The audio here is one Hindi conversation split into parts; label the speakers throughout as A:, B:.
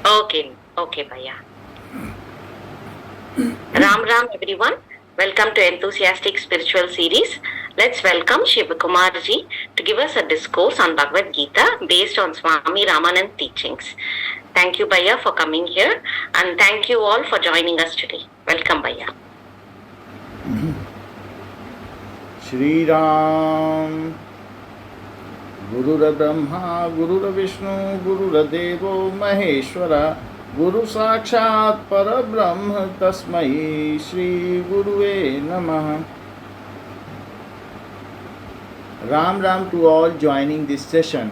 A: Okay, okay, Bhaiya. Ram Ram, everyone. Welcome to Enthusiastic Spiritual Series. Let's welcome Shiva Kumar ji to give us a discourse on Bhagwat Geeta based on Swami Ramanand teachings. Thank you, Bhaiya, for coming here, and thank you all for joining us today. Welcome, Bhaiya.
B: Shri Ram. Gurur Brahma, Gurur Vishnu, Gurur Devo Maheshwara, Guru Sakshat Parabrahm Tasmai Shri Guruve Namah. Ram Ram to all joining this session.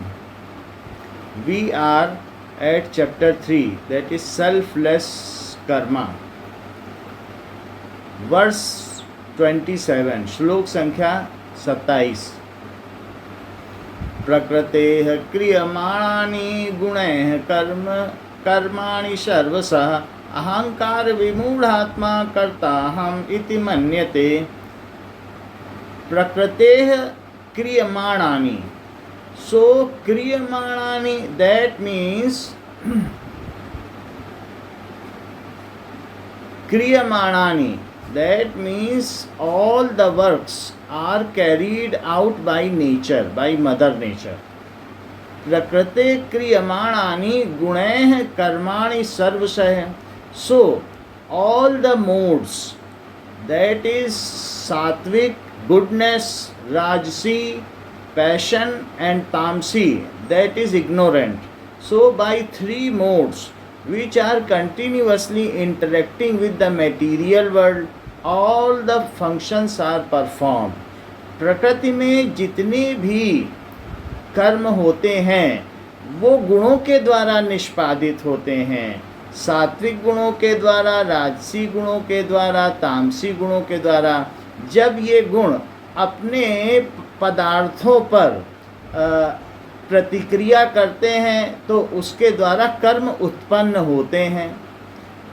B: We are at chapter 3, that is selfless karma. Verse 27, श्लोक संख्या 27. प्रकृतेः क्रियमाणानि गुणैः कर्माणि सर्वशः अहंकार विमूढ़ात्मा कर्ताहम् इति मन्यते. प्रकृतेः क्रियमाणानि. So क्रियमाणानि, that means क्रियमाणानि, that means all the works are carried out by nature, by mother nature. प्रकृते क्रियमाणानि गुणैः कर्माणि सर्वशः. So all the modes, that is sattvic, goodness, rajasi, passion, and tamasi, that is ignorant. So by three modes which are continuously interacting with the material world, all the functions are performed. प्रकृति में जितने भी कर्म होते हैं वो गुणों के द्वारा निष्पादित होते हैं. सात्विक गुणों के द्वारा, राजसी गुणों के द्वारा, तामसी गुणों के द्वारा. जब ये गुण अपने पदार्थों पर प्रतिक्रिया करते हैं तो उसके द्वारा कर्म उत्पन्न होते हैं.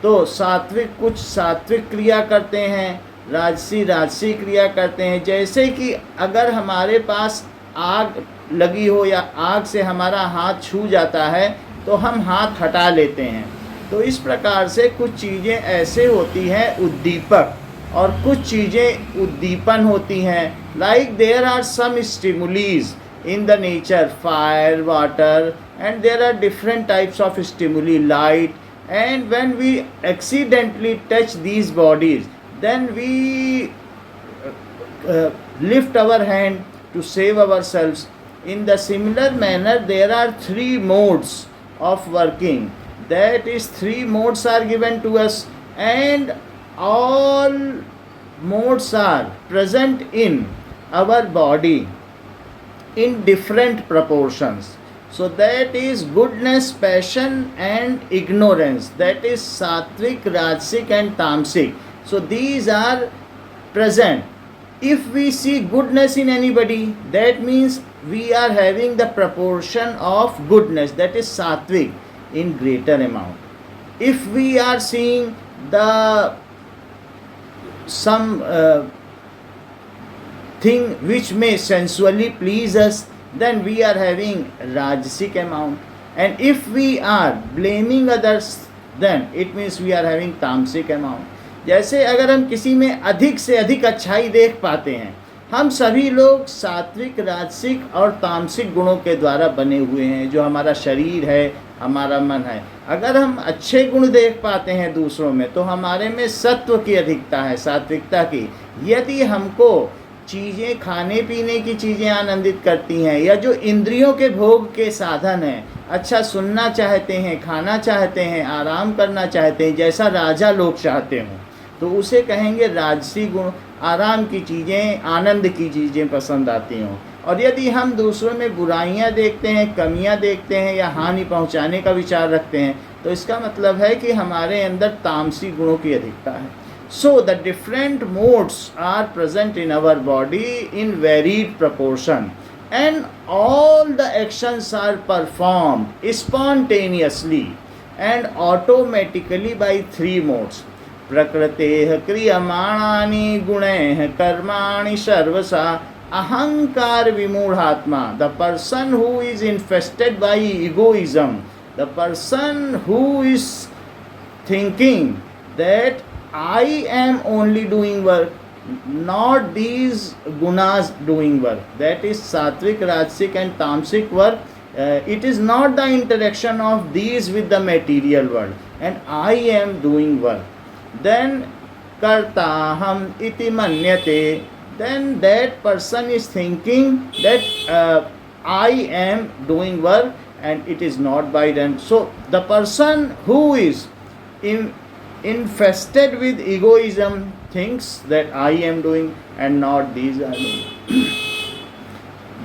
B: तो सात्विक कुछ सात्विक क्रिया करते हैं, राजसी क्रिया करते हैं. जैसे कि अगर हमारे पास आग लगी हो या आग से हमारा हाथ छू जाता है तो हम हाथ हटा लेते हैं. तो इस प्रकार से कुछ चीज़ें ऐसे होती हैं उद्दीपक और कुछ चीज़ें उद्दीपन होती हैं. Like there are some stimuli in the nature, fire, water, and there are different types of stimuli, light, and when we accidentally touch these bodies, then we lift our hand to save ourselves. In the similar manner, there are three modes of working. That is, three modes are given to us, and all modes are present in our body in different proportions. So that is goodness, passion, and ignorance. That is sattvic, rajasic, and tamasic. So these are present. If we see goodness in anybody, that means we are having the proportion of goodness, that is sattvic, in greater amount. If we are seeing the some thing which may sensually please us, then we are having rajasic amount. And if we are blaming others, then it means we are having tamasic amount. जैसे अगर हम किसी में अधिक से अधिक अच्छाई देख पाते हैं, हम सभी लोग सात्विक, राजसिक और तामसिक गुणों के द्वारा बने हुए हैं. जो हमारा शरीर है, हमारा मन है, अगर हम अच्छे गुण देख पाते हैं दूसरों में तो हमारे में सत्व की अधिकता है, सात्विकता की. यदि हमको चीज़ें, खाने पीने की चीज़ें आनंदित करती हैं या जो इंद्रियों के भोग के साधन हैं, अच्छा सुनना चाहते हैं, खाना चाहते हैं, आराम करना चाहते हैं, जैसा राजा लोग चाहते हों, तो उसे कहेंगे राजसी गुण. आराम की चीज़ें, आनंद की चीज़ें पसंद आती हों. और यदि हम दूसरों में बुराइयां देखते हैं, कमियां देखते हैं या हानि पहुंचाने का विचार रखते हैं, तो इसका मतलब है कि हमारे अंदर तामसी गुणों की अधिकता है. So the different modes are present in our body in varied proportion, and all the actions are performed spontaneously and automatically by three modes. प्रकृतेः क्रियमाणानि गुणैः कर्माणि सर्वशः अहंकार विमूढ़ात्मा. The person who is infested by egoism The person who is thinking that I am only doing work, not these gunas doing work, that is sattvic, rajasic and tamasic work. It is not the interaction of these with the material world, and I am doing work. Then kartaham iti manyate, then that person is thinking that I am doing work and it is not by them. So the person who is infested with egoism thinks that I am doing and not these are doing.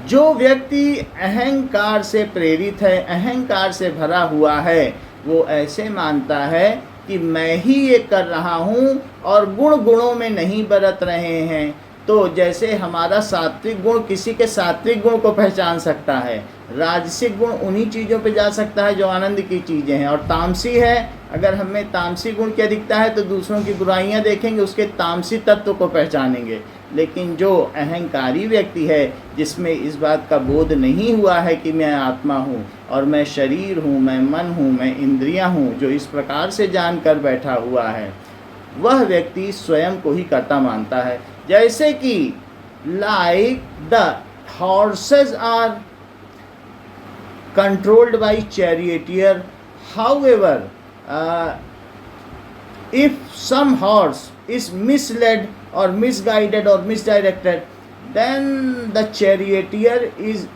B: जो व्यक्ति अहंकार से प्रेरित है, अहंकार से भरा हुआ है, वो ऐसे मानता है कि मैं ही ये कर रहा हूँ और गुणों में नहीं बरत रहे हैं। तो जैसे हमारा सात्विक गुण किसी के सात्विक गुण को पहचान सकता है, राजसिक गुण उन्हीं चीज़ों पे जा सकता है जो आनंद की चीज़ें हैं, और तामसी है, अगर हमें तामसी गुण क्या दिखता है तो दूसरों की बुराइयां देखेंगे, उसके तामसी तत्व को पहचानेंगे। लेकिन जो अहंकारी व्यक्ति है, जिसमें इस बात का बोध नहीं हुआ है कि मैं आत्मा हूँ और मैं शरीर हूँ, मैं मन हूँ, मैं इंद्रियाँ हूँ, जो इस प्रकार से जानकर बैठा हुआ है, वह व्यक्ति स्वयं को ही कर्ता मानता है। जैसे कि like the horses are controlled by charioteer, however if some horse is misled or misguided or misdirected, then the charioteer is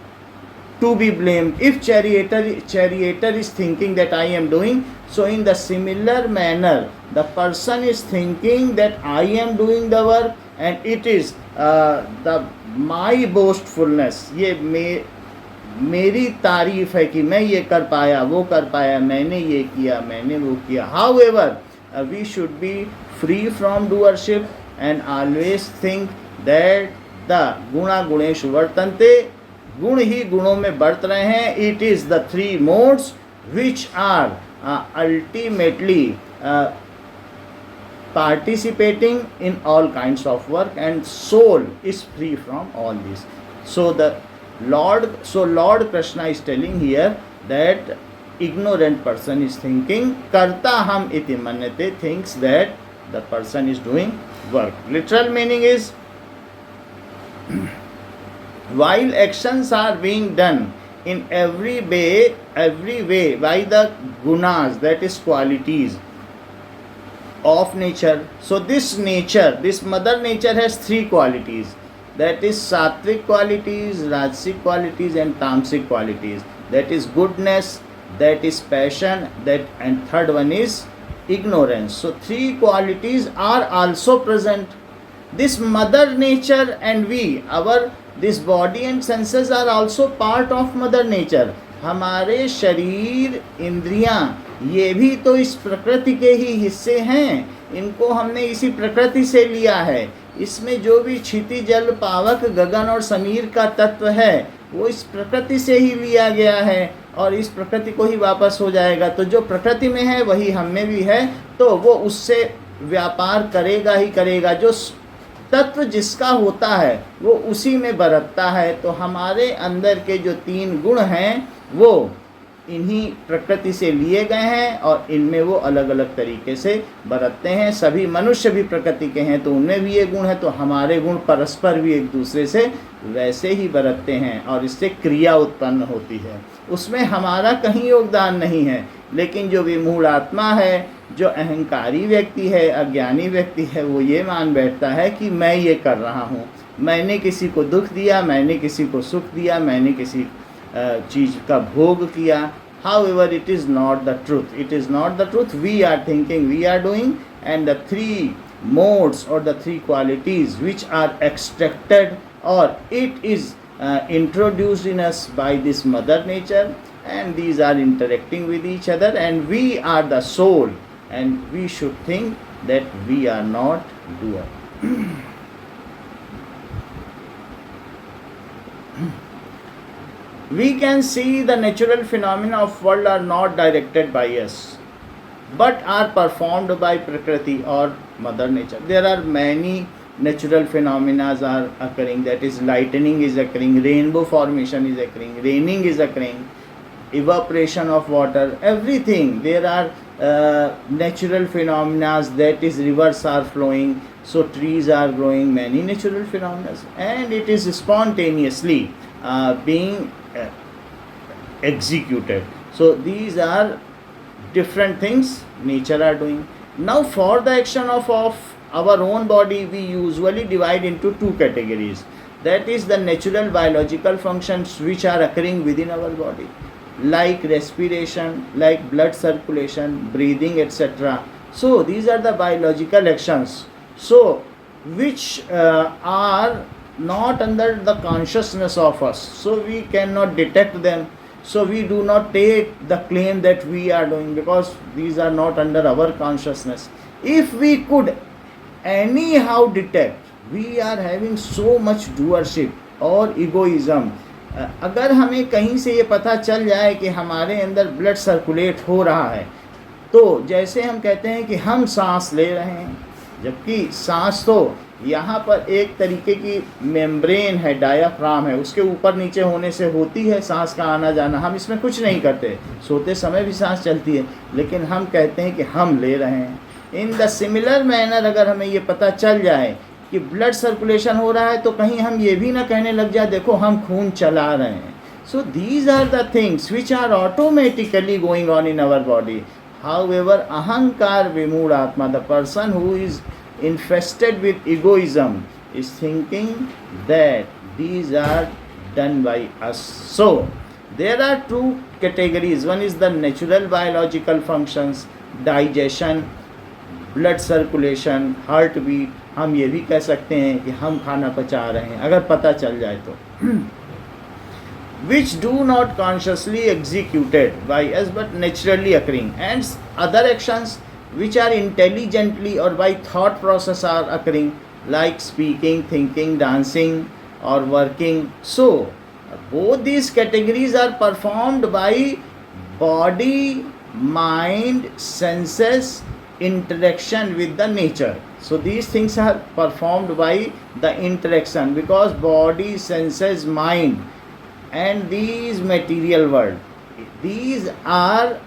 B: to be blamed. If charioteer is thinking that I am doing, so in the similar manner the person is thinking that I am doing the work and it is the my boastfulness, ये मेरी तारीफ है कि मैं ये कर पाया, वो कर पाया, मैंने ये किया, मैंने वो किया। However, we should be free from doership and always think that the guna guneshu vartante, गुण ही गुणों में बरत रहे हैं। It is the three modes which are ultimately participating in all kinds of work, and soul is free from all this. So Lord Krishna is telling here that ignorant person is thinking karta ham iti manyate, thinks that the person is doing work. Literal meaning is while actions are being done in every way by the gunas, that is qualities of nature. So this mother nature has three qualities, that is sattvic qualities, rajasic qualities and tamasic qualities. That is goodness, that is passion, and third one is ignorance. So three qualities are also present. This mother nature and this body and senses are also part of mother nature. हमारे शरीर, इंद्रियां, ये भी तो इस प्रकृति के ही हिस्से हैं, इनको हमने इसी प्रकृति से लिया है। इसमें जो भी क्षिति, जल, पावक, गगन और समीर का तत्व है, वो इस प्रकृति से ही लिया गया है और इस प्रकृति को ही वापस हो जाएगा। तो जो प्रकृति में है वही हम में भी है, तो वो उससे व्यापार करेगा ही करेगा। जो तत्व जिसका होता है वो उसी में बरतता है। तो हमारे अंदर के जो तीन गुण हैं वो इन्हीं प्रकृति से लिए गए हैं और इनमें वो अलग अलग तरीके से बरतते हैं। सभी मनुष्य भी प्रकृति के हैं तो उनमें भी ये गुण है, तो हमारे गुण परस्पर भी एक दूसरे से वैसे ही बरतते हैं और इससे क्रिया उत्पन्न होती है। उसमें हमारा कहीं योगदान नहीं है। लेकिन जो विमूढ़ आत्मा है, जो अहंकारी व्यक्ति है, अज्ञानी व्यक्ति है, वो ये मान बैठता है कि मैं ये कर रहा हूँ, मैंने किसी को दुख दिया, मैंने किसी को सुख दिया, मैंने किसी चीज़ का भोग किया। However, it is not the truth. It is not the truth. We are thinking, we are doing, and the three modes or the three qualities which are extracted or it is introduced in us by this mother nature, and these are interacting with each other, and we are the soul, and we should think that we are not doer. We can see the natural phenomena of world are not directed by us, but are performed by Prakriti or Mother Nature. There are many natural phenomena are occurring, that is lightning is occurring, rainbow formation is occurring, raining is occurring, evaporation of water, everything. There are natural phenomena, that is rivers are flowing, so trees are growing, many natural phenomena, and it is spontaneously being executed. So these are different things nature are doing. Now for the action of our own body, we usually divide into two categories. That is the natural biological functions which are occurring within our body, like respiration, like blood circulation, breathing, etc. So these are the biological actions, so which are not under the consciousness of us, so we cannot detect them. So we do not take the claim that we are doing, because these are not under our consciousness. If we could anyhow detect, we are having so much doership और egoism. अगर हमें कहीं से ये पता चल जाए कि हमारे अंदर ब्लड सर्कुलेट हो रहा है, तो जैसे हम कहते हैं कि हम सांस ले रहे हैं, जबकि सांस तो यहाँ पर एक तरीके की मेम्ब्रेन है, डायाफ्राम है, उसके ऊपर नीचे होने से होती है सांस का आना जाना, हम इसमें कुछ नहीं करते, सोते समय भी सांस चलती है, लेकिन हम कहते हैं कि हम ले रहे हैं. इन द सिमिलर मैनर अगर हमें ये पता चल जाए कि ब्लड सर्कुलेशन हो रहा है, तो कहीं हम ये भी ना कहने लग जाए देखो हम खून चला रहे हैं. So these are the things which are automatically going on in our body. However, ahankar vimud atma, the person who is infested with egoism, is thinking that these are done by us. So there are two categories. One is the natural biological functions, digestion, blood circulation, heart beat. हम ये भी कह सकते हैं कि हम खाना पचा रहे हैं अगर पता चल जाए तो. which do not consciously executed by us but naturally occurring, and other actions which are intelligently or by thought process are occurring, like speaking, thinking, dancing or working. So both these categories are performed by body, mind, senses, interaction with the nature. So these things are performed by the interaction, because body, senses, mind and these material world, these are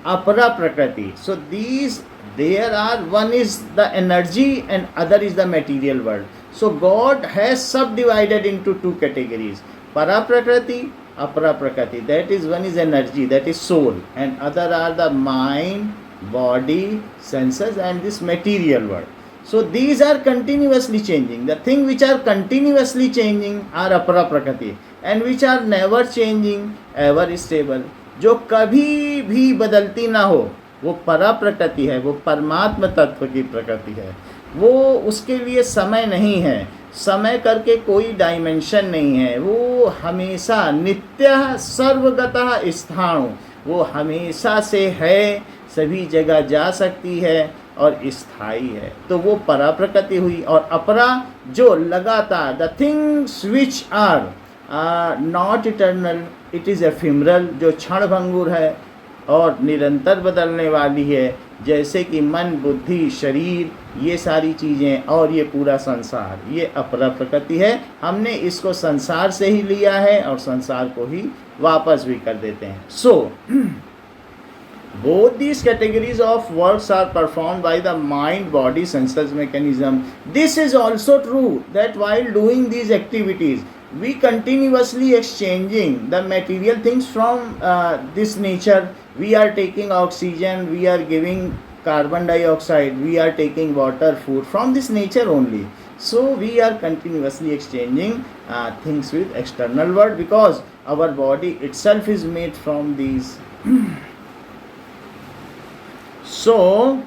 B: apara prakriti. So these, there are, one is the energy and other is the material world. So God has subdivided into two categories, para prakriti, apara prakriti. That is, one is energy, that is soul, and other are the mind, body, senses and this material world. So these are continuously changing. The thing which are continuously changing are apara prakriti, and which are never changing, ever stable. जो कभी भी बदलती ना हो, वो परा प्रकृति है, वो परमात्मा तत्व की प्रकृति है. वो, उसके लिए समय नहीं है, समय करके कोई डायमेंशन नहीं है. वो हमेशा नित्य सर्वगतः स्थाणु, वो हमेशा से है, सभी जगह जा सकती है और स्थायी है. तो वो परा प्रकृति हुई. और अपरा जो लगातार, the things which are not eternal, it is ephemeral, जो क्षण भंगुर है और निरंतर बदलने वाली है, जैसे कि मन, बुद्धि, शरीर, ये सारी चीज़ें और ये पूरा संसार, ये अपरा प्रकृति है. हमने इसको संसार से ही लिया है और संसार को ही वापस भी कर देते हैं. सो both these categories of works are performed by the mind, body, senses mechanism. This is also true that while doing these activities, we continuously exchanging the material things from this nature. We are taking oxygen, we are giving carbon dioxide, we are taking water, food from this nature only. So we are continuously exchanging things with external world, because our body itself is made from these. So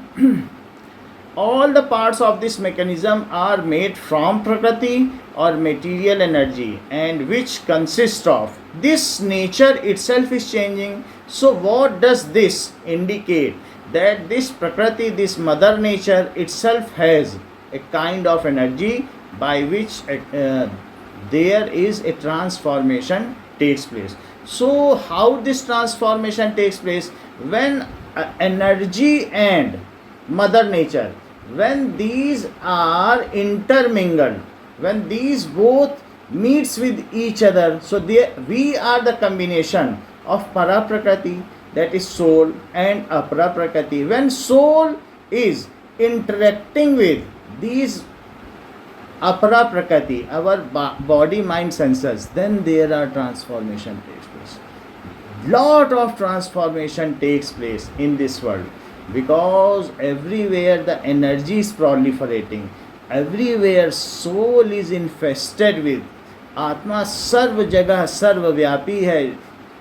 B: all the parts of this mechanism are made from prakriti or material energy, and which consist of this nature itself is changing. So what does this indicate? That this prakriti, this mother nature itself has a kind of energy by which there is a transformation takes place. So how this transformation takes place? When energy and mother nature, when these are intermingled, when these both meets with each other, so we are the combination of para prakriti, that is soul, and apara prakriti. When soul is interacting with these apara prakriti, our body, mind, senses, then there are transformation takes place. Lot of transformation takes place in this world, because everywhere the energy is proliferating, everywhere soul is infested with आत्मा, सर्व जगह सर्वव्यापी है,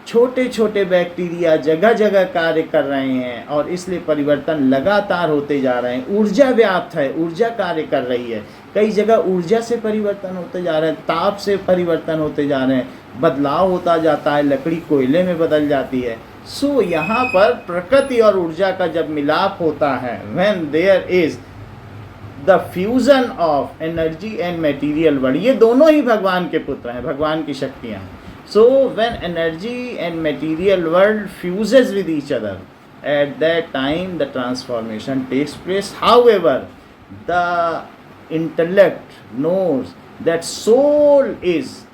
B: छोटे छोटे बैक्टीरिया जगह जगह कार्य कर रहे हैं, और इसलिए परिवर्तन लगातार होते जा रहे हैं। ऊर्जा व्याप्त है, ऊर्जा कार्य कर रही है, कई जगह ऊर्जा से परिवर्तन होते जा रहे हैं, ताप से परिवर्तन होते जा रहे हैं, बदलाव होता जाता है, लकड़ी कोयले में बदल जाती है। सो यहाँ पर प्रकृति और ऊर्जा का जब मिलाप होता है, when there is the fusion of energy and material world, ये दोनों ही भगवान के पुत्र हैं, भगवान की शक्तियाँ हैं। So when energy and material world fuses with each other, at that time the transformation takes place. However, the intellect knows that soul is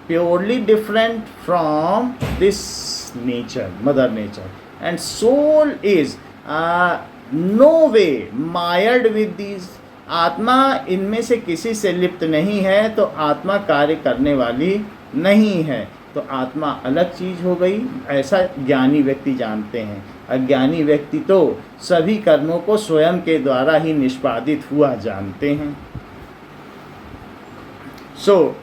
B: purely different from this nature, mother nature, and soul is no way mired with these. आत्मा इनमें से किसी से लिप्त नहीं है, तो आत्मा कार्य करने वाली नहीं है, तो आत्मा अलग चीज हो गई, ऐसा ज्ञानी व्यक्ति जानते हैं। अज्ञानी व्यक्ति तो सभी कर्मों को स्वयं के द्वारा ही निष्पादित हुआ जानते हैं। So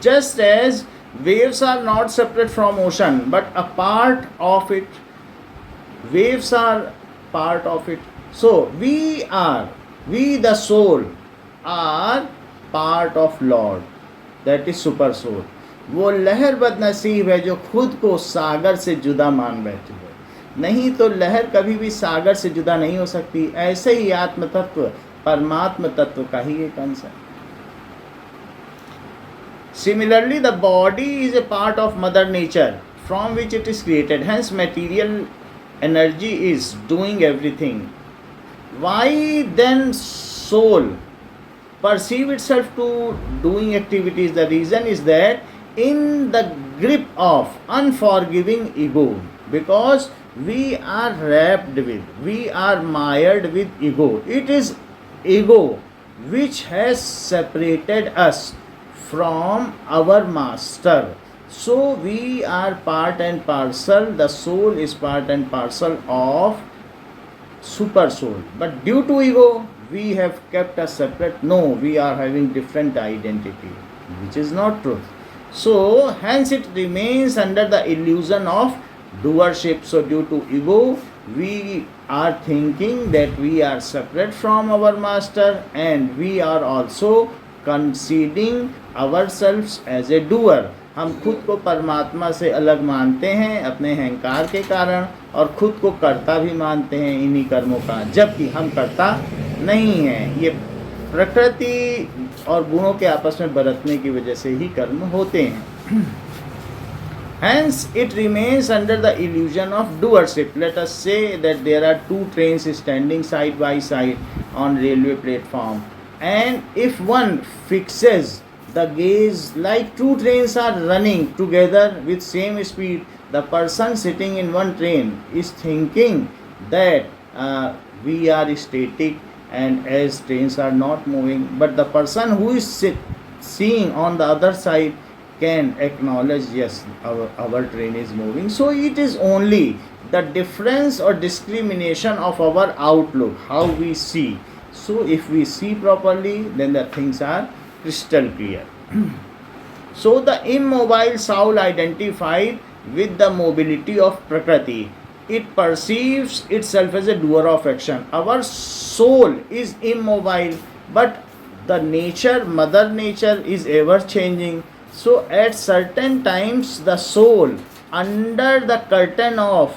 B: just as waves are not separate from ocean but a part of it, waves are part of it, so we the soul are part of Lord, that is super soul। वो लहर बदनसीब है जो खुद को सागर से जुदा मान बैठी है, नहीं तो लहर कभी भी सागर से जुदा नहीं हो सकती। ऐसे ही आत्म तत्व परमात्म तत्व का ही एक अंश है। Similarly, the body is a part of mother nature from which it is created, hence material energy is doing everything। Why then soul perceive itself to doing activities? The reason is that in the grip of unforgiving ego, because we are wrapped with, we are mired with ego. It is ego which has separated us from our master. So we are part and parcel, the soul is part and parcel of super soul, but due to ego we have kept us separate. No, we are having different identity, which is not truth. So hence it remains under the illusion of doership. So due to ego we are thinking that we are separate from our master, and we are also conceding ourselves as a doer। हम खुद को परमात्मा से अलग मानते हैं अपने अहंकार के कारण, और खुद को कर्ता भी मानते हैं इन्हीं कर्मों का, जबकि हम कर्ता नहीं हैं। ये प्रकृति और गुणों के आपस में बरतने की वजह से ही कर्म होते हैं। Hence it remains under the illusion of doership। Let us say that there are two trains standing side by side on railway platform, and if one fixes the gaze, like two trains are running together with same speed, the person sitting in one train is thinking that we are static and as trains are not moving, but the person who is seeing on the other side can acknowledge, yes, our train is moving. So it is only the difference or discrimination of our outlook, how we see. So if we see properly, then the things are crystal clear। So the immobile soul identified with the mobility of Prakriti, it perceives itself as a doer of action। Our soul is immobile, but the nature, mother nature, is ever changing। So at certain times the soul, under the curtain of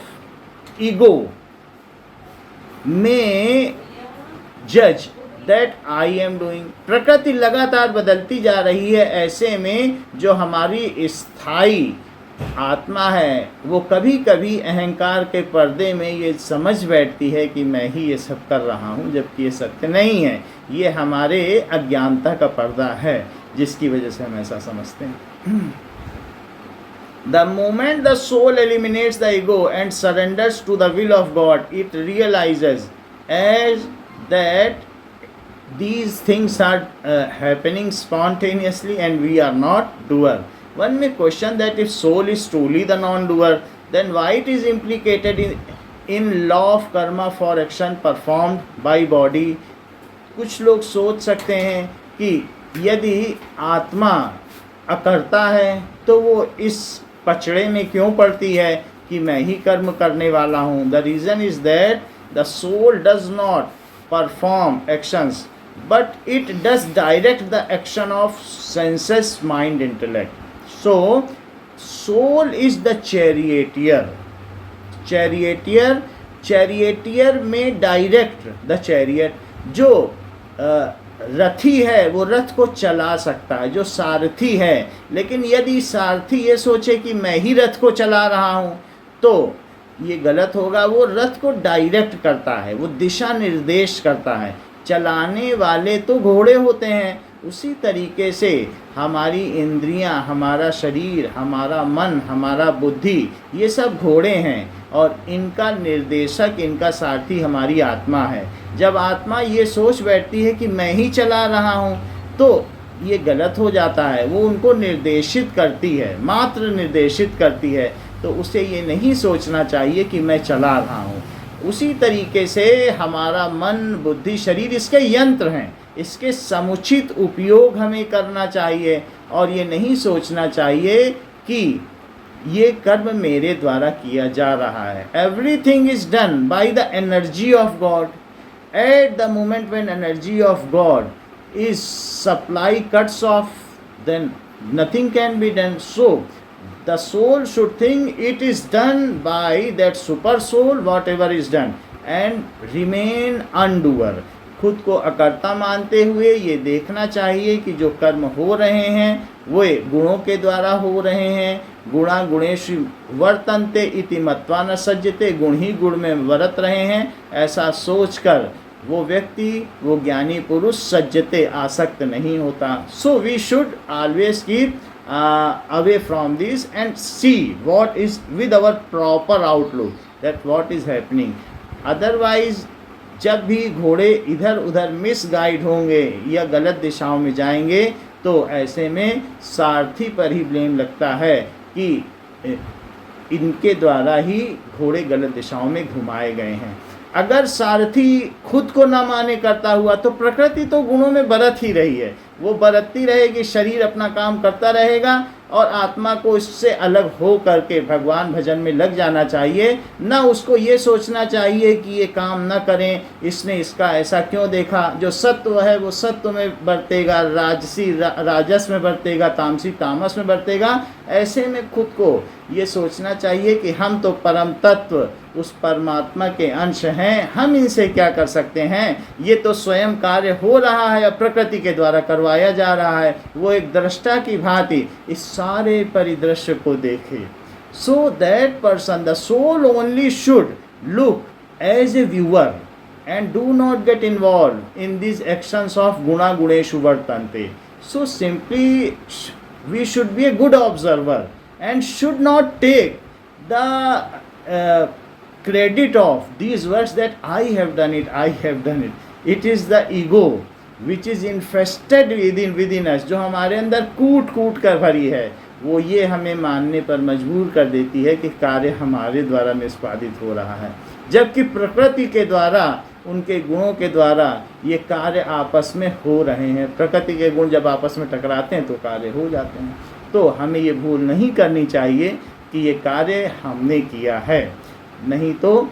B: ego, may judge that I am doing। प्रकृति लगातार बदलती जा रही है, ऐसे में जो हमारी स्थायी आत्मा है वो कभी कभी अहंकार के पर्दे में ये समझ बैठती है कि मैं ही ये सब कर रहा हूँ, जबकि ये सत्य नहीं है। ये हमारे अज्ञानता का पर्दा है जिसकी वजह से हम ऐसा समझते हैं। The moment the soul eliminates the ego and surrenders to the will of God, it realizes as that these things are happening spontaneously and we are not doer. One may question that if soul is truly the non-doer, then why it is implicated in law of karma for action performed by body. कुछ लोग सोच सकते हैं कि यदि आत्मा अकर्ता है तो वो इस पचड़े में क्यों पड़ती है कि मैं ही कर्म करने वाला हूँ. The reason is that the soul does not perform actions but it does direct the action of senses, mind, intellect. So soul is the charioteer में direct the chariot. जो रथी है वो रथ को चला सकता है, जो सारथी है. लेकिन यदि सारथी ये सोचे कि मैं ही रथ को चला रहा हूँ तो ये गलत होगा. वो रथ को डायरेक्ट करता है, वो दिशा निर्देश करता है. चलाने वाले तो घोड़े होते हैं. उसी तरीके से हमारी इंद्रियां, हमारा शरीर, हमारा मन, हमारा बुद्धि, ये सब घोड़े हैं और इनका निर्देशक, इनका सारथी हमारी आत्मा है. जब आत्मा ये सोच बैठती है कि मैं ही चला रहा हूँ तो ये गलत हो जाता है. वो उनको निर्देशित करती है, मात्र निर्देशित करती है. तो उसे ये नहीं सोचना चाहिए कि मैं चला रहा हूँ. उसी तरीके से हमारा मन, बुद्धि, शरीर इसके यंत्र हैं. इसके समुचित उपयोग हमें करना चाहिए और ये नहीं सोचना चाहिए कि ये कर्म मेरे द्वारा किया जा रहा है. Everything is done by the energy of God. At the moment when energy of God is supply cuts off, then nothing can be done. So the soul should think it is done by that super soul whatever is done and remain undoer. खुद को अकर्ता मानते हुए ये देखना चाहिए कि जो कर्म हो रहे हैं वो गुणों के द्वारा हो रहे हैं. गुणा गुणेषु वर्तन्ते इति मत्वा न सज्जते. गुण ही गुण में वर्त रहे हैं ऐसा सोचकर वो व्यक्ति, वो ज्ञानी पुरुष सज्जते, आसक्त नहीं होता. So we should always keep away from this and see what is with our proper outlook, that what is happening. Otherwise जब भी घोड़े इधर उधर मिसगाइड होंगे या गलत दिशाओं में जाएंगे तो ऐसे में सारथी पर ही ब्लेम लगता है कि इनके द्वारा ही घोड़े गलत दिशाओं में घुमाए गए हैं. अगर सारथी खुद को न माने करता हुआ तो प्रकृति तो गुणों में बरत ही रही है, वो बरतती रहेगी. शरीर अपना काम करता रहेगा और आत्मा को इससे अलग हो करके भगवान भजन में लग जाना चाहिए. न उसको ये सोचना चाहिए कि ये काम न करें, इसने इसका ऐसा क्यों देखा. जो सत्व है वो सत्व में बरतेगा, राजसी राजस में बरतेगा, तामसी तामस में बरतेगा. ऐसे में खुद को ये सोचना चाहिए कि हम तो परम तत्व उस परमात्मा के अंश हैं, हम इनसे क्या कर सकते हैं. ये तो स्वयं कार्य हो रहा है, प्रकृति के द्वारा करवाया जा रहा है. वो एक दृष्टा की भांति इस सारे परिदृश्य को देखे. So that person, the soul only should look as a viewer and do not get involved in these actions of guna guneshu vartante. So simply we should be a good observer and should not take the credit of these words that I have done it, I have done it. It is the ego which is infested within us, जो हमारे अंदर कूट कूट कर भरी है. वो ये हमें मानने पर मजबूर कर देती है कि कार्य हमारे द्वारा निष्पादित हो रहा है, जबकि प्रकृति के द्वारा, उनके गुणों के द्वारा ये कार्य आपस में हो रहे हैं. प्रकृति के गुण जब आपस में टकराते हैं तो कार्य हो जाते हैं. तो हमें ये भूल नहीं करनी चाहिए कि ये कार्य हमने किया है, नहीं तो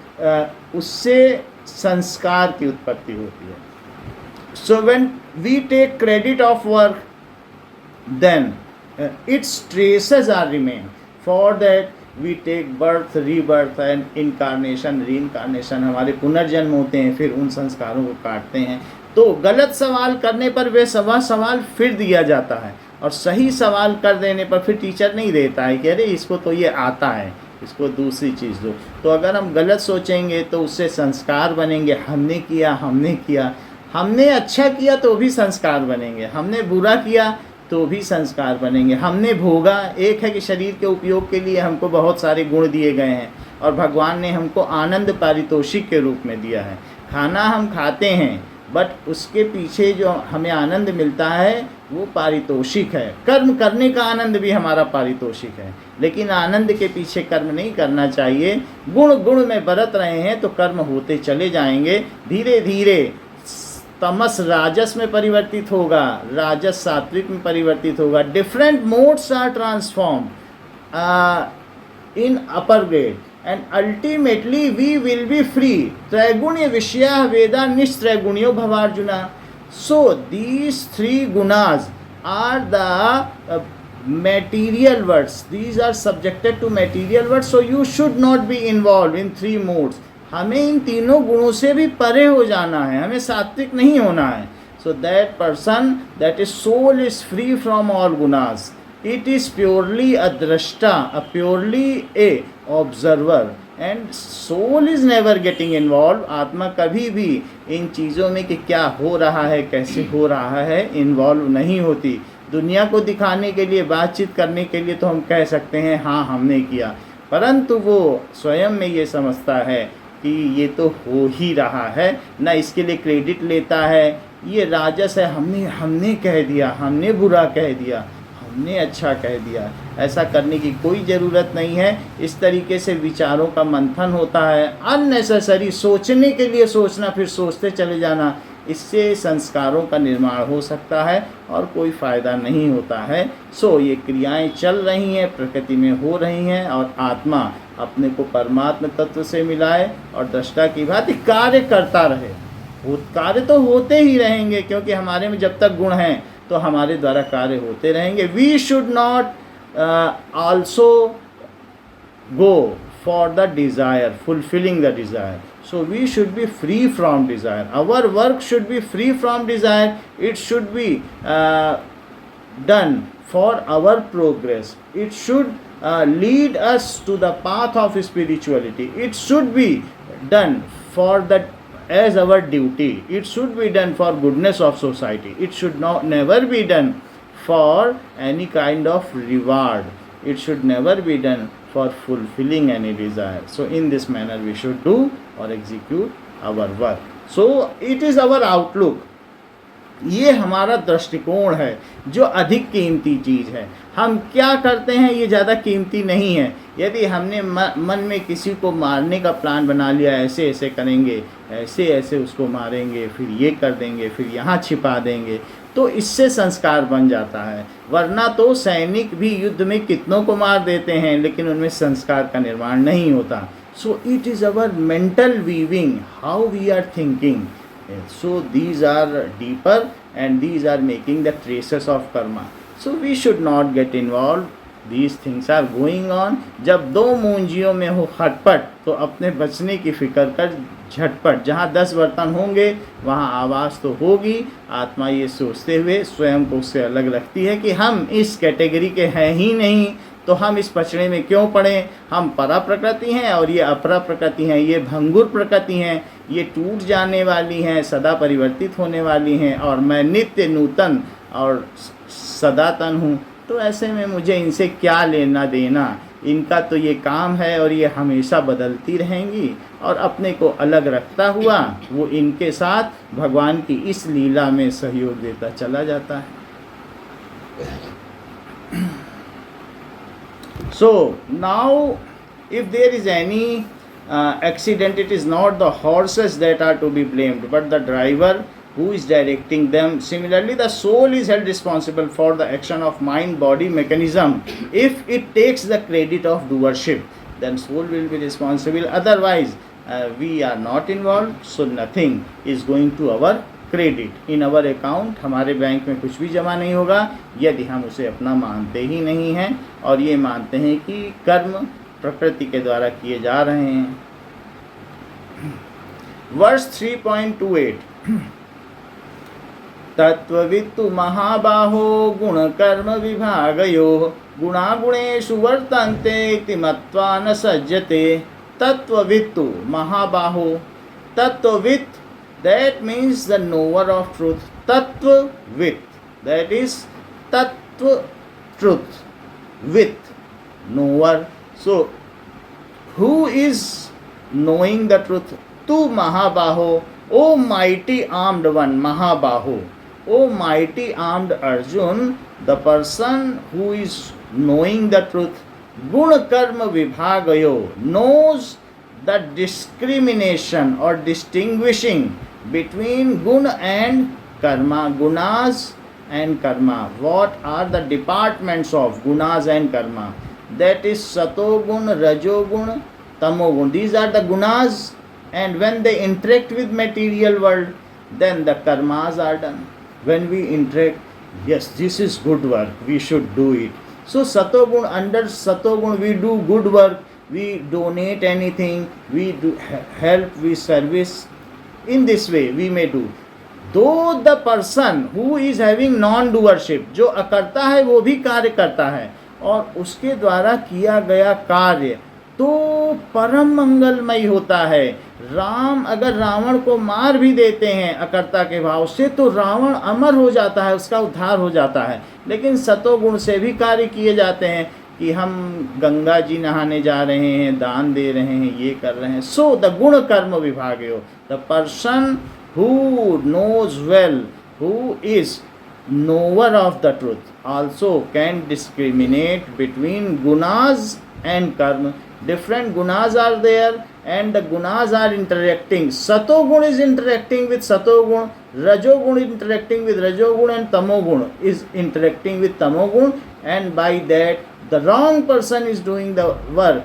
B: उससे संस्कार की उत्पत्ति होती है. So when we take credit of work then its traces are remain. For that we take birth, rebirth and incarnation, reincarnation. हमारे पुनर्जन्म होते हैं, फिर उन संस्कारों को काटते हैं. तो गलत सवाल करने पर वे सवाल फिर दिया जाता है और सही सवाल कर देने पर फिर टीचर नहीं देता है कि अरे इसको तो ये आता है, इसको दूसरी चीज़ दो. तो अगर हम गलत सोचेंगे तो उससे संस्कार बनेंगे. हमने किया, हमने अच्छा किया तो भी संस्कार बनेंगे, हमने बुरा किया तो भी संस्कार बनेंगे। हमने भोगा, एक है कि शरीर के उपयोग के लिए हमको बहुत सारे गुण दिए गए हैं और भगवान ने हमको आनंद पारितोषिक के रूप में दिया है। खाना हम खाते हैं, बट उसके पीछे जो हमें आनंद मिलता है वो पारितोषिक है। कर्म करने का आनंद भी हमारा पारितोषिक है, लेकिन आनंद के पीछे कर्म नहीं करना चाहिए। गुण गुण में बरत रहे हैं तो कर्म होते चले जाएंगे। धीरे धीरे तमस राजस में परिवर्तित होगा, राजस सात्विक में परिवर्तित होगा। Different modes are transform in upper grade and ultimately we will be free. Triguniya Vishya Veda Nishtriguniyo Bhavarjuna. So these three gunas are the material words. These are subjected to material words. So you should not be involved in three modes. हमें इन तीनों गुणों से भी परे हो जाना है, हमें सात्विक नहीं होना है. So that person, that is soul, is free from all gunas. It is purely a drashta, a purely a observer, and soul is never getting involved. आत्मा कभी भी इन चीज़ों में कि क्या हो रहा है, कैसे हो रहा है, इन्वॉल्व नहीं होती. दुनिया को दिखाने के लिए, बातचीत करने के लिए तो हम कह सकते हैं हाँ हमने किया, परंतु वो स्वयं में ये समझता है कि ये तो हो ही रहा है, ना इसके लिए क्रेडिट लेता है. ये राजस है, हमने कह दिया, हमने बुरा कह दिया, हमने अच्छा कह दिया. ऐसा करने की कोई ज़रूरत नहीं है. इस तरीके से विचारों का मंथन होता है. अननेसेसरी सोचने के लिए सोचना, फिर सोचते चले जाना, इससे संस्कारों का निर्माण हो सकता है और कोई फ़ायदा नहीं होता है. सो ये क्रियाएं चल रही हैं, प्रकृति में हो रही हैं, और आत्मा अपने को परमात्मा तत्व से मिलाए और दृष्टा की भांति कार्य करता रहे. कार्य तो होते ही रहेंगे, क्योंकि हमारे में जब तक गुण हैं तो हमारे द्वारा कार्य होते रहेंगे. We should not also go for the desire, fulfilling the desire. So we should be free from desire. Our work should be free from desire. It should be done for our progress. It should lead us to the path of spirituality. It should be done for that as our duty. It should be done for goodness of society. It should not never be done for any kind of reward. It should never be done for fulfilling any desire. So in this manner we should do or execute our work. So it is our outlook. ये हमारा दृष्टिकोण है जो अधिक कीमती चीज़ है. हम क्या करते हैं ये ज़्यादा कीमती नहीं है. यदि हमने मन में किसी को मारने का प्लान बना लिया, ऐसे ऐसे करेंगे, ऐसे ऐसे उसको मारेंगे, फिर ये कर देंगे, फिर यहाँ छिपा देंगे, तो इससे संस्कार बन जाता है. वरना तो सैनिक भी युद्ध में कितनों को मार देते हैं, लेकिन उनमें संस्कार का निर्माण नहीं होता. So it is our mental weaving, how we are thinking. So these are deeper and these are making the traces of karma. So we should not get involved. These things are going on. जब दो मूंजियों में हो खटपट तो अपने बचने की फिक्र कर झटपट. जहाँ 10 बर्तन होंगे वहाँ आवाज़ तो होगी. आत्मा ये सोचते हुए स्वयं को उससे अलग रखती है कि हम इस कैटेगरी के हैं ही नहीं, तो हम इस पचड़े में क्यों पड़े. हम परा प्रकृति हैं और ये अपरा प्रकृति हैं, ये भंगुर प्रकृति हैं, ये टूट जाने वाली हैं, सदा परिवर्तित होने वाली हैं, और मैं नित्य नूतन और सदातन हूँ. तो ऐसे में मुझे इनसे क्या लेना देना. इनका तो ये काम है और ये हमेशा बदलती रहेंगी. और अपने को अलग रखता हुआ वो इनके साथ भगवान की इस लीला में सहयोग देता चला जाता है. So now if there is any accident, it is not the horses that are to be blamed, but the driver who is directing them. Similarly, the soul is held responsible for the action of mind body mechanism. If it takes the credit of doership, then soul will be responsible. Otherwise we are not involved, so nothing is going to our credit in our account. हमारे बैंक में कुछ भी जमा नहीं होगा यदि हम उसे अपना मानते ही नहीं हैं और ये मानते हैं कि कर्म प्रकृति के द्वारा किए जा रहे हैं. वर्स 3.28 तत्ववित्तु महाबाहो गुण कर्म विभागयो गुणागुणेषु वर्तन्ते इति मत्वा न सज्जते. तत्ववित्तु महाबाहो. तत्ववित्, that means the knower of truth. Tattvit, that is Tattva truth with knower. So, who is knowing the truth? Tu Mahabaho, O mighty armed one, Mahabaho, O mighty armed Arjun, the person who is knowing the truth, Guna Karma Vibhagayo, knows the discrimination or distinguishing between guna and karma, gunas and karma. What are the departments of gunas and karma? That is satogun, rajogun, tamogun. These are the gunas, and when they interact with material world, then the karmas are done. When we interact, yes, this is good work, we should do it. So satogun, under satogun we do good work, we donate anything, we do help, we service. In this way we may do. Though the person who is having non doership, जो अकर्ता है वो भी कार्य करता है और उसके द्वारा किया गया कार्य तो परम मंगलमय होता है. राम अगर रावण को मार भी देते हैं अकर्ता के भाव से तो रावण अमर हो जाता है, उसका उद्धार हो जाता है. लेकिन सतोगुण से भी कार्य किए जाते हैं कि हम गंगा जी नहाने जा रहे हैं, दान दे रहे हैं, ये कर रहे हैं. सो द गुण कर्म विभागयो, the person who knows well, who is knower of the truth, also can discriminate between gunas and karma. Different gunas are there and the gunas are interacting. Satogun is interacting with satogun, rajogun is interacting with rajogun, and tamogun is interacting with tamogun, and by that the wrong person is doing the work,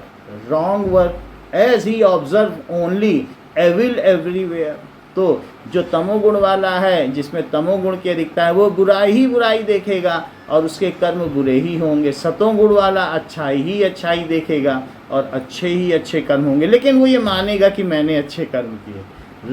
B: wrong work, as he observes only evil everywhere. तो जो तमोगुण वाला है, जिसमें तमोगुण की अधिकता है, वो बुराई ही बुराई देखेगा और उसके कर्म बुरे ही होंगे. सतोगुण वाला अच्छाई ही अच्छाई देखेगा और अच्छे ही अच्छे कर्म होंगे, लेकिन वो ये मानेगा कि मैंने अच्छे कर्म किए.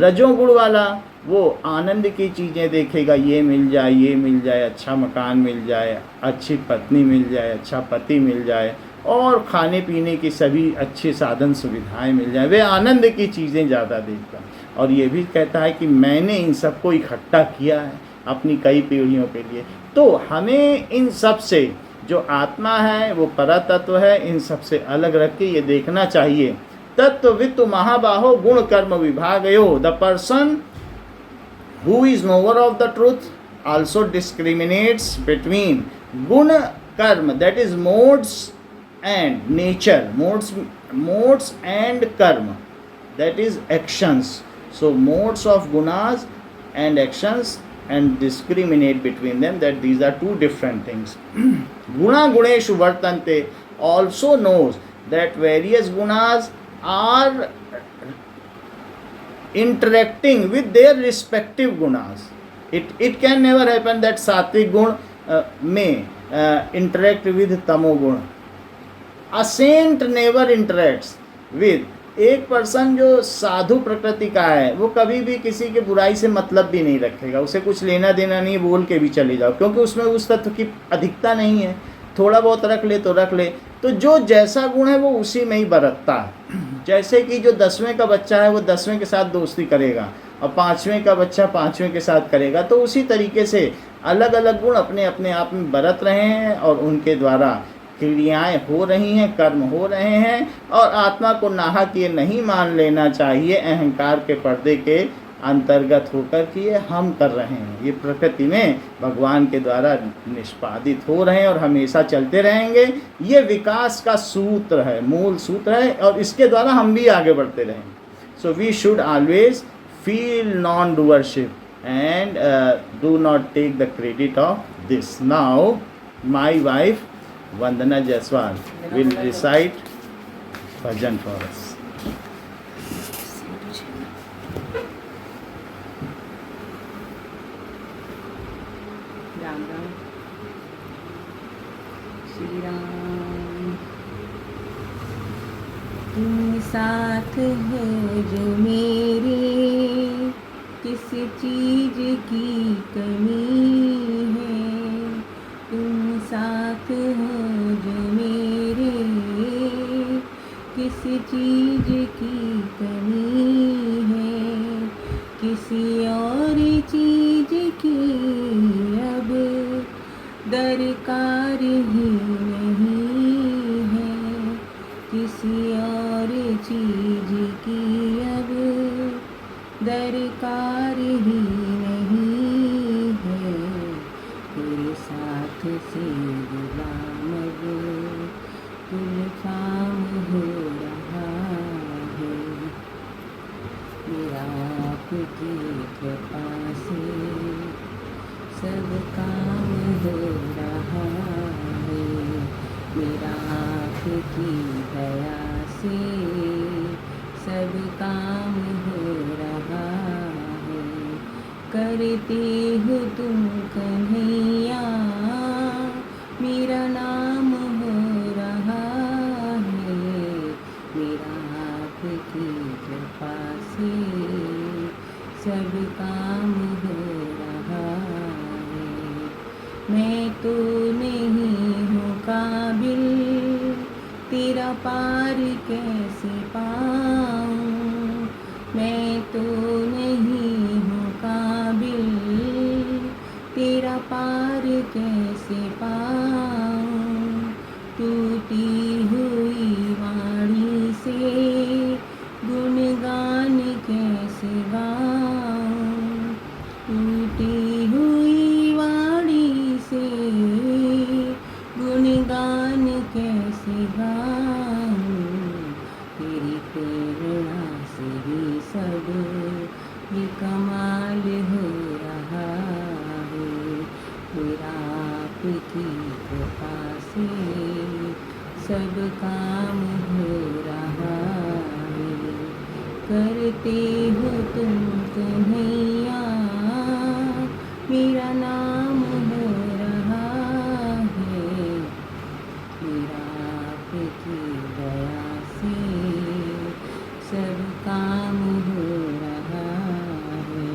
B: रजोगुण वाला वो आनंद की चीज़ें देखेगा, ये मिल जाए, ये मिल जाए, अच्छा मकान मिल जाए, अच्छी पत्नी मिल जाए, अच्छा पति मिल जाए और खाने पीने की सभी अच्छे साधन सुविधाएं मिल जाए. वे आनंद की चीज़ें ज़्यादा देखता है और ये भी कहता है कि मैंने इन सबको इकट्ठा किया है अपनी कई पीढ़ियों के लिए. तो हमें इन सब से जो आत्मा है वो परतत्व है, इन सब से अलग रख के ये देखना चाहिए. तत्ववित्त महाबाहो गुण कर्म विभागयो, the person who is knower of the truth also discriminates between guna karma, that is modes and nature, modes and karma, that is actions. So modes of gunas and actions, and discriminate between them, that these are two different things. Guna guneshu vartante also knows that various gunas are interacting with their respective gunas. It can never happen that sattvic gun may interact with tamo gun. A saint never interacts with, एक पर्सन जो साधु प्रकृति का है वो कभी भी किसी के बुराई से मतलब भी नहीं रखेगा, उसे कुछ लेना देना नहीं, बोल के भी चले जाओ, क्योंकि उसमें उस तत्व की अधिकता नहीं है. थोड़ा बहुत रख ले तो रख ले, तो जो जैसा गुण है वो उसी में ही बरतता है. जैसे कि जो 10वें का बच्चा है वो 10वें के साथ दोस्ती करेगा और 5वें का बच्चा 5वें के साथ करेगा, तो उसी तरीके से अलग अलग गुण अपने अपने आप में बरत रहे हैं और उनके द्वारा क्रियाएं हो रही हैं, कर्म हो रहे हैं. और आत्मा को नाहक ये नहीं मान लेना चाहिए अहंकार के पर्दे के अंतर्गत होकर कि ये हम कर रहे हैं, ये प्रकृति में भगवान के द्वारा निष्पादित हो रहे हैं और हमेशा चलते रहेंगे. ये विकास का सूत्र है, मूल सूत्र है, और इसके द्वारा हम भी आगे बढ़ते रहेंगे. So we should always feel non doership and do not take the credit of this. Now my wife Vandana Jaiswal will recite bhajan for us.
C: Ram Ram Shri Ram. तुम साथ है जो मेरे, किस चीज की कमी है. तुम साथ हो जो मेरे, किस चीज की कमी है. किसी और चीज की अब दरकार ही नहीं है किसी और चीज की अब दरकार ही नहीं है तेरे साथ से गुलाम अब गुलफाम हो रहा है मेरा आपकी कृपा से सब काम हो रहा है मेरा आपकी दया से सब काम हो रहा है करते हो तुम कन्हैया मेरा नाम हो रहा है मेरा आपकी कृपा से सब काम हो रहा है मैं तो नहीं हूँ काबिल तेरा पार कैसे पाऊँ मैं तो नहीं हूँ काबिल तेरा पार कैसे पाऊँ टूटी हुई वाणी से गुणगान कैसे गाऊँ टूटी हुई वाणी से गुणगान कैसे गाऊँ तेरी प्रेरणा से ही सब ये कमाल हो रहा है मेरा आपकी कृपा से सब काम हो रहा है करते हो तुम कन्हैया मेरा नाम हो रहा है मेरा आपकी दया से सब काम हो रहा है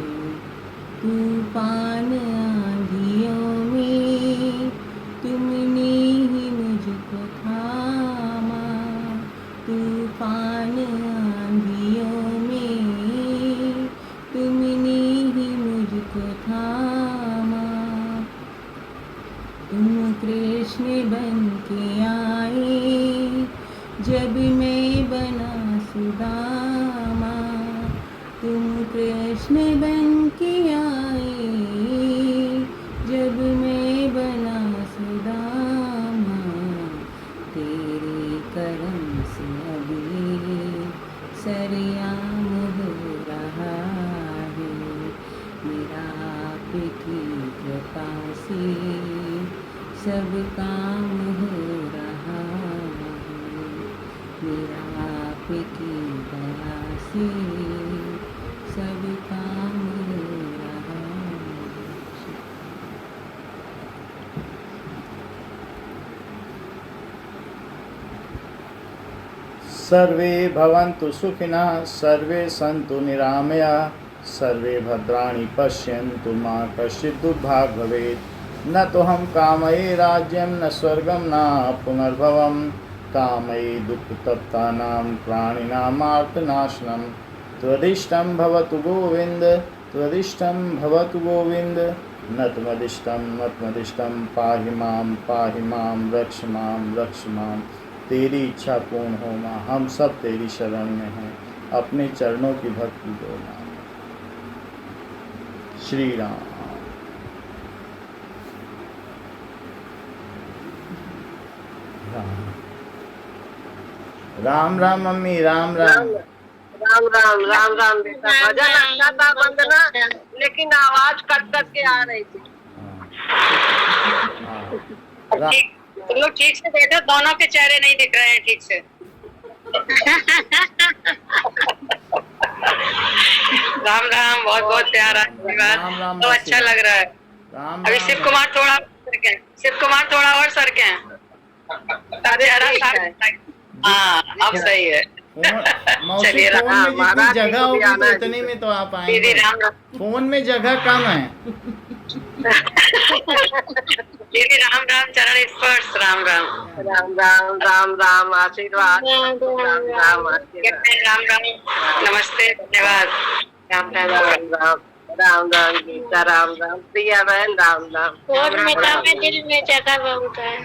C: तूफान आंधियों में तुमने ही मुझको थामा तूफान आंधियों में तुमने ही मुझको थामा तुम कृष्ण बन के आए जब मैं बना सुदामा तुम कृष्ण बन के आए जब मैं बना सुदामा तेरे करम से अभी सरेआम हो रहा है मेरा आपकी कृपा से सब काम हो रहा है मेरा आपकी दया से सब काम हो रहा है
B: सर्वे भवन्तु सुखिनः सर्वे सन्तु निरामयाः सर्वे भद्राणि पश्यन्तु मा कश्चित् दुर्भाग् भवेत् न तोऽहं कामये राज्यं न स्वर्गं न पुनर्भवं कामये दुःखतप्तानां प्राणिनामार्तनाशनं त्वदिष्टं भवतु गोविन्द त्वदिष्टं भवतु गोविन्द न त्वदिष्टं पाहि मां रक्ष मां तेरी इच्छा पूर्ण हो माँ हम सब तेरी शरण में हैं अपने चरणों की भक्ति दो माँ श्री राम राम राम मम्मी राम राम
D: राम राम राम राम बेटा भजन अच्छा था वंदना लेकिन आवाज कट कट के आ रही थी तुम लोग ठीक से बैठो दोनों के चेहरे नहीं दिख रहे हैं ठीक से राम राम बहुत बहुत प्यारा आशीर्वाद तो अच्छा लग रहा है अभी शिव कुमार थोड़ा और सर के हाँ अब सही है
B: चलिए महाराज जगह होगी तो इतने में तो आप आएंगे फोन में जगह कम है
D: दीदी राम राम चरण स्पर्श राम राम राम राम राम राम आशीर्वाद राम राम राम राम नमस्ते धन्यवाद राम राम राम राम राम राम गीता, राम राम प्रिया बहन, राम राम।
E: और में दिल में जगह बहुत है।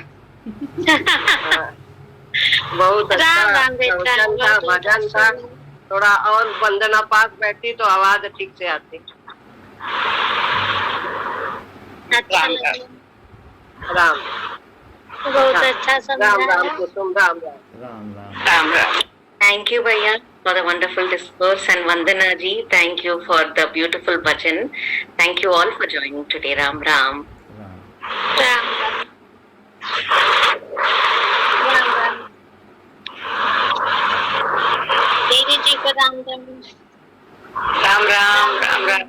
D: हाँ, बहुत अच्छा
E: राम राम बेटा,
D: प्रवचन था, भजन था। थोड़ा और वंदना पास बैठती तो आवाज ठीक से आती।
E: अच्छा
D: राम
E: लगा।
D: राम
E: बहुत अच्छा
D: राम राम
E: समझाया।
D: कुसुम, Ram Ram
B: Ram Ram.
A: Ram Ram. Thank you, Bhaiya, for the wonderful discourse, and Vandana ji, thank you for the beautiful bhajan. Thank you all for joining today. Ram Ram.
B: Ram
E: Ram Ram. Ram Ram. दीदी जी को राम राम।
D: राम राम राम राम।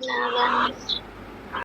E: राम राम।